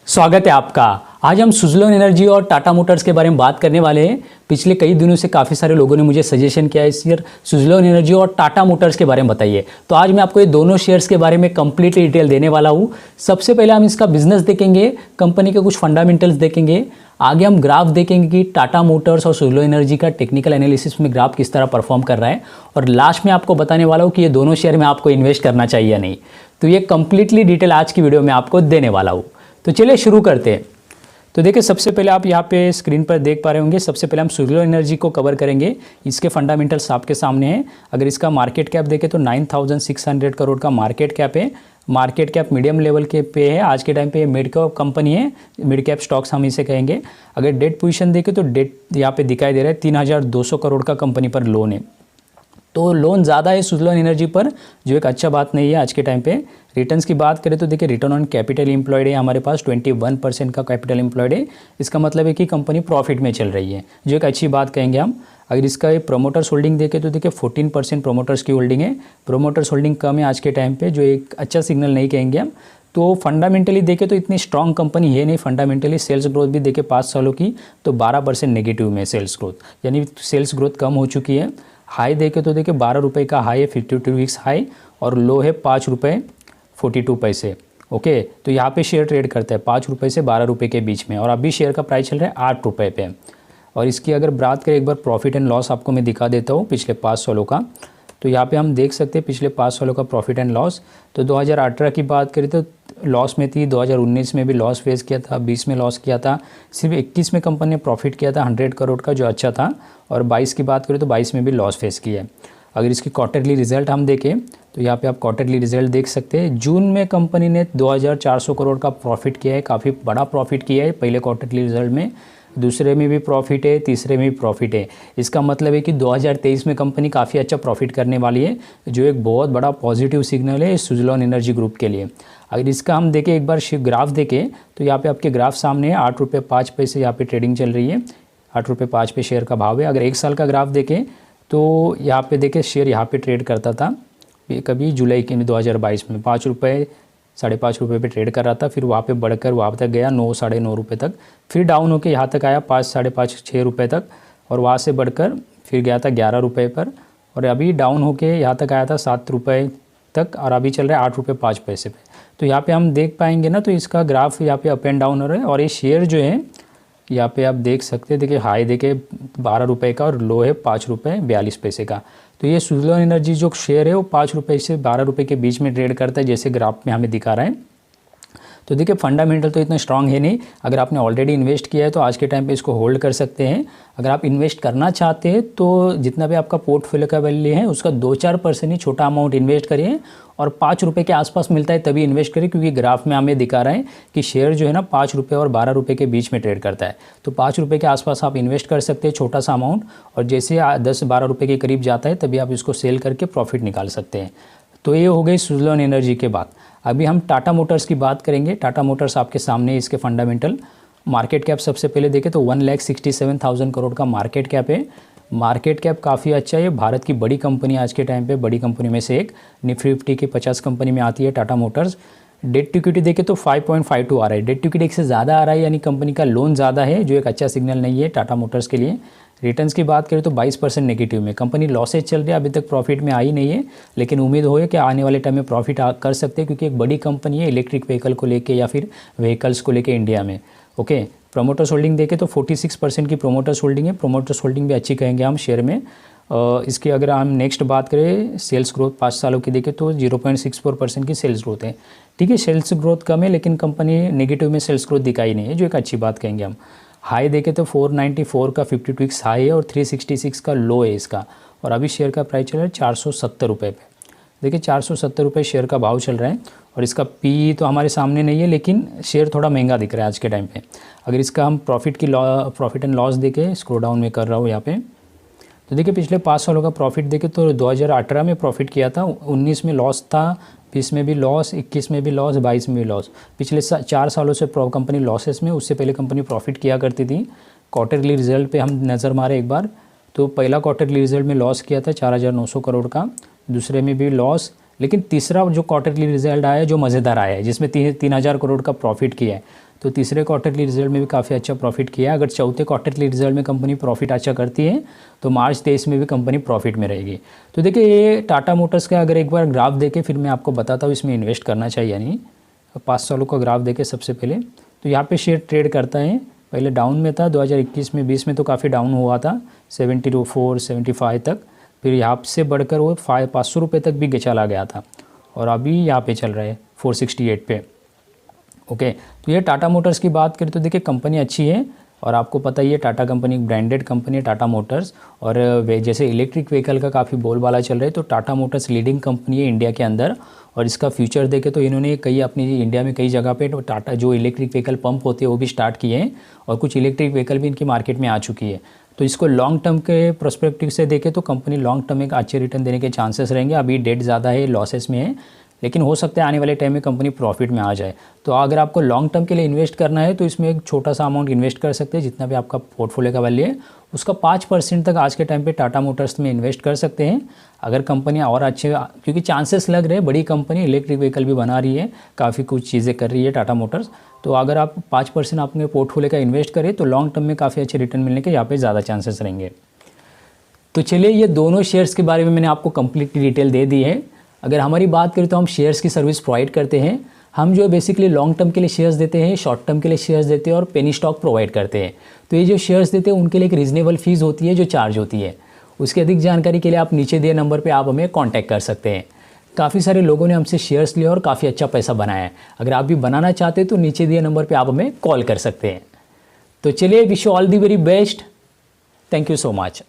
स्वागत है आपका। आज हम सुज़लोन एनर्जी और टाटा मोटर्स के बारे में बात करने वाले हैं। पिछले कई दिनों से काफ़ी सारे लोगों ने मुझे सजेशन किया है इस ईयर सुज़लोन एनर्जी और टाटा मोटर्स के बारे में बताइए। तो आज मैं आपको ये दोनों शेयर्स के बारे में कंप्लीट डिटेल देने वाला हूँ। सबसे पहले हम इसका बिजनेस देखेंगे, कंपनी के कुछ फंडामेंटल्स देखेंगे, आगे हम ग्राफ देखेंगे कि टाटा मोटर्स और सुज़लोन एनर्जी का टेक्निकल एनालिसिस में ग्राफ किस तरह परफॉर्म कर रहा है, और लास्ट में आपको बताने वाला हूँ कि ये दोनों शेयर में आपको इन्वेस्ट करना चाहिए या नहीं। तो ये कंप्लीटली डिटेल आज की वीडियो में आपको देने वाला हूँ। तो चलिए शुरू करते हैं। तो देखिए, सबसे पहले आप यहाँ पे स्क्रीन पर देख पा रहे होंगे, सबसे पहले हम सुज़लोन एनर्जी को कवर करेंगे। इसके फंडामेंटल्स आपके सामने हैं। अगर इसका मार्केट कैप देखें तो 9,600 करोड़ का मार्केट कैप है। मार्केट कैप मीडियम लेवल के पे है। आज के टाइम पे ये मिड कैप कंपनी है, मिड कैप स्टॉक्स हम इसे कहेंगे। अगर डेट पोजीशन देखें तो डेट यहाँ पे दिखाई दे रहा है 3,200 करोड़ का कंपनी पर लोन है। तो लोन ज़्यादा है सुज़लोन एनर्जी पर, जो एक अच्छा बात नहीं है आज के टाइम पे। रिटर्न्स की बात करें तो देखिए, रिटर्न ऑन कैपिटल एम्प्लॉयड है हमारे पास 21% का कैपिटल एम्प्लॉयड है। इसका मतलब है कि कंपनी प्रॉफिट में चल रही है, जो एक अच्छी बात कहेंगे हम। अगर इसका प्रोमोटर्स होल्डिंग देखें तो देखिए 14% प्रोमोटर्स की होल्डिंग है। प्रोमोटर्स होल्डिंग कम है आज के टाइम पे, जो एक अच्छा सिग्नल नहीं कहेंगे हम। तो फंडामेंटली देखें तो इतनी स्ट्रॉन्ग कंपनी है नहीं। फंडामेंटली सेल्स ग्रोथ भी देखें 5 सालों की तो 12% नेगेटिव में सेल्स ग्रोथ, यानी सेल्स ग्रोथ कम हो चुकी है। हाई देखे तो देखिए 12 रुपये का हाई है, 52 वीक्स हाई, और लो है 5 रुपये 42 पैसे। ओके, तो यहाँ पे शेयर ट्रेड करता है 5 रुपये से 12 रुपये के बीच में, और अभी शेयर का प्राइस चल रहा है 8 रुपये पे। और इसकी अगर बात करें एक बार प्रॉफिट एंड लॉस आपको मैं दिखा देता हूँ पिछले 5 सालों का। तो यहाँ पे हम देख सकते हैं पिछले 5 सालों का प्रॉफिट एंड लॉस। तो 2018 की बात करें तो लॉस में थी, 2019 में भी लॉस फेस किया था, 20 में लॉस किया था, सिर्फ 21 में कंपनी ने प्रॉफिट किया था 100 करोड़ का, जो अच्छा था। और 22 की बात करें तो 22 में भी लॉस फेस किया है। अगर इसकी क्वार्टरली रिजल्ट हम देखें तो यहाँ पे आप क्वार्टरली रिजल्ट देख सकते हैं। जून में कंपनी ने 2,400 करोड़ का प्रॉफिट किया है, काफ़ी बड़ा प्रॉफिट किया है पहले क्वार्टरली रिजल्ट में। दूसरे में भी प्रॉफिट है, तीसरे में भी प्रॉफिट है। इसका मतलब है कि 2023 में कंपनी काफ़ी अच्छा प्रॉफिट करने वाली है, जो एक बहुत बड़ा पॉजिटिव सिग्नल है सुज़लोन एनर्जी ग्रुप के लिए। अगर इसका हम देखें एक बार ग्राफ देखें तो यहाँ पे आपके ग्राफ सामने है। 8 रुपये 5 पैसे यहाँ पे ट्रेडिंग चल रही है, 8 रुपये 5 पे शेयर का भाव है। अगर एक साल का ग्राफ देखें तो यहाँ पे देखें शेयर यहाँ पे ट्रेड करता था कभी जुलाई के 2022 में 5 रुपये 5.5 रुपये पे ट्रेड कर रहा था। फिर वहाँ पे बढ़कर वहाँ तक गया 9 साढ़े 9 रुपये तक, फिर डाउन होकर यहाँ तक आया 5 साढ़े 5 6 रुपये तक, और वहाँ से बढ़कर फिर गया था 11 रुपये पर, और अभी डाउन होकर यहाँ तक आया था 7 रुपये तक, और अभी चल रहा है 8 रुपये 5 पैसे पे। तो यहाँ पे हम देख पाएंगे ना, तो इसका ग्राफ यहाँ पे अप एंड डाउन हो रहा है। और ये शेयर जो है यहाँ पे आप देख सकते हैं, देखिए हाई देखे 12 रुपये का और लो है 5 रुपये 42 पैसे का। तो ये सुज़लोन एनर्जी जो शेयर है वो 5 रुपये से 12 रुपये के बीच में ट्रेड करता है, जैसे ग्राफ में हमें दिखा रहा है। तो देखिए फंडामेंटल तो इतना स्ट्रांग है नहीं। अगर आपने ऑलरेडी इन्वेस्ट किया है तो आज के टाइम पे इसको होल्ड कर सकते हैं। अगर आप इन्वेस्ट करना चाहते हैं तो जितना भी आपका पोर्टफोलियो का वैल्यू है उसका 2-4% ही छोटा अमाउंट इन्वेस्ट करिए, और 5 रुपये के आसपास मिलता है तभी इन्वेस्ट करिए, क्योंकि ग्राफ में हमें दिखा रहा है कि शेयर जो है ना 5 रुपये और 12 रुपये के बीच में ट्रेड करता है। तो 5 रुपये के आसपास आप इन्वेस्ट कर सकते हैं छोटा सा अमाउंट, और जैसे 10-12 रुपये के करीब जाता है तभी आप इसको सेल करके प्रॉफिट निकाल सकते हैं। तो ये हो गई सुज़लोन एनर्जी के बाद। अभी हम टाटा मोटर्स की बात करेंगे। टाटा मोटर्स आपके सामने इसके फंडामेंटल। मार्केट कैप सबसे पहले देखें तो 1,67,000 करोड़ का मार्केट कैप है। मार्केट कैप काफ़ी अच्छा है। भारत की बड़ी कंपनी आज के टाइम पे, बड़ी कंपनी में से एक, निफ्टी 50 की 50 कंपनी में आती है Tata motors. Debt to equity देखें तो 5.52 आ रहा है। डेट टू इक्विटी से ज़्यादा आ रहा है, यानी कंपनी का लोन ज़्यादा है, जो एक अच्छा सिग्नल नहीं है टाटा मोटर्स के लिए। रिटर्न्स की बात करें तो 22% नेगेटिव में। कंपनी लॉसेज चल रही है, अभी तक प्रॉफिट में आई नहीं है, लेकिन उम्मीद हो कि आने वाले टाइम में प्रॉफिट कर सकते हैं, क्योंकि एक बड़ी कंपनी है इलेक्ट्रिक व्हीकल को लेके या फिर व्हीकल्स को लेके इंडिया में। ओके, प्रोमोटर्स होल्डिंग देखें तो 46% की प्रोमोटर्स होल्डिंग है। प्रोमोटर्स होल्डिंग भी अच्छी कहेंगे हम शेयर में। इसकी अगर हम नेक्स्ट बात करें सेल्स ग्रोथ 5 सालों की देखें तो 0.64% की सेल्स ग्रोथ है। ठीक है, सेल्स ग्रोथ कम है, लेकिन कंपनी नेगेटिव में सेल्स ग्रोथ दिखाई नहीं है, जो एक अच्छी बात कहेंगे हम। हाई देखें तो 494 का 52 वीक्स हाई है और 366 का लो है इसका, और अभी शेयर का प्राइस चल रहा है 470 रुपये पे। देखिए 470 रुपये शेयर का भाव चल रहा है, और इसका पी तो हमारे सामने नहीं है, लेकिन शेयर थोड़ा महंगा दिख रहा है आज के टाइम पे। अगर इसका हम प्रॉफिट एंड लॉस देखें, स्क्रोल डाउन में कर रहा हूँ यहाँ पे, तो देखिए पिछले 5 सालों का प्रॉफिट देखें तो 2018 में प्रॉफिट किया था, 19 में लॉस था, 20 में भी लॉस, 21 में भी लॉस, 22 में भी लॉस। पिछले 4 सालों से कंपनी लॉसेस में, उससे पहले कंपनी प्रॉफिट किया करती थी। क्वार्टरली रिजल्ट पे हम नज़र मारे एक बार, तो पहला क्वार्टरली रिजल्ट में लॉस किया था 4,900 करोड़ का, दूसरे में भी लॉस, लेकिन तीसरा जो क्वार्टरली रिजल्ट आया जो मज़ेदार आया है, जिसमें 3,000 करोड़ का प्रॉफिट किया है, तो तीसरे क्वार्टरली रिजल्ट में भी काफ़ी अच्छा प्रॉफिट किया है। अगर चौथे क्वार्टरली रिजल्ट में कंपनी प्रॉफिट अच्छा करती है तो मार्च 23 में भी कंपनी प्रॉफिट में रहेगी। तो देखिए ये टाटा मोटर्स का अगर एक बार ग्राफ देखें फिर मैं आपको बताता हूँ इसमें इन्वेस्ट करना चाहिए या नहीं। 5 सालों का ग्राफ देखें सबसे पहले, तो यहाँ पे शेयर ट्रेड करता है। पहले डाउन में था 2021 में, 20 में तो काफ़ी डाउन हुआ था 74 75 तक, फिर यहाँ से बढ़कर वो 500 रुपये तक भी चला गया था और अभी यहाँ पे चल रहा है 468 पे। ओके, तो ये टाटा मोटर्स की बात करें तो देखिए कंपनी अच्छी है और आपको पता ही है टाटा कंपनी एक ब्रांडेड कंपनी है टाटा मोटर्स। और जैसे इलेक्ट्रिक व्हीकल का काफ़ी बोलबाला चल रहा है तो टाटा मोटर्स लीडिंग कंपनी है इंडिया के अंदर। और इसका फ्यूचर देखें तो इन्होंने कई अपनी इंडिया में कई जगह पे टाटा जो इलेक्ट्रिक व्हीकल पंप होते हैं वो भी स्टार्ट किए हैं और कुछ इलेक्ट्रिक व्हीकल भी इनकी मार्केट में आ चुकी है। तो इसको लॉन्ग टर्म के प्रोस्पेक्टिव से देखें तो कंपनी लॉन्ग टर्म में एक अच्छे रिटर्न देने के चांसेस रहेंगे। अभी डेट ज़्यादा है, लॉसेस में है, लेकिन हो सकता है आने वाले टाइम में कंपनी प्रॉफिट में आ जाए। तो अगर आपको लॉन्ग टर्म के लिए इन्वेस्ट करना है तो इसमें एक छोटा सा अमाउंट इन्वेस्ट कर सकते हैं, जितना भी आपका पोर्टफोलियो का वैल्यू है उसका 5% तक आज के टाइम पे टाटा मोटर्स में इन्वेस्ट कर सकते हैं। अगर कंपनी और अच्छे, क्योंकि चांसेस लग रहे हैं बड़ी कंपनी इलेक्ट्रिक व्हीकल भी बना रही है, काफ़ी कुछ चीज़ें कर रही है टाटा मोटर्स, तो अगर आप 5% अपने पोर्टफोलियो का इन्वेस्ट करें तो लॉन्ग टर्म में काफ़ी अच्छे रिटर्न मिलने के यहाँ पे ज़्यादा चांसेस रहेंगे। तो चलिए ये दोनों शेयर्स के बारे में मैंने आपको कंप्लीटली डिटेल दे दी है। अगर हमारी बात करें तो हम शेयर्स की सर्विस प्रोवाइड करते हैं। हम जो बेसिकली लॉन्ग टर्म के लिए शेयर्स देते हैं, शॉर्ट टर्म के लिए शेयर्स देते हैं और पेनी स्टॉक प्रोवाइड करते हैं। तो ये जो शेयर्स देते हैं उनके लिए एक रीजनेबल फीस होती है जो चार्ज होती है। उसकी अधिक जानकारी के लिए आप नीचे दिए नंबर पे आप हमें कांटेक्ट कर सकते हैं। काफ़ी सारे लोगों ने हमसे शेयर्स लिए और काफ़ी अच्छा पैसा बनाया है। अगर आप भी बनाना चाहते हैं तो नीचे दिए नंबर पर आप हमें कॉल कर सकते हैं। तो चलिए, wish you all the very best. Thank you so much.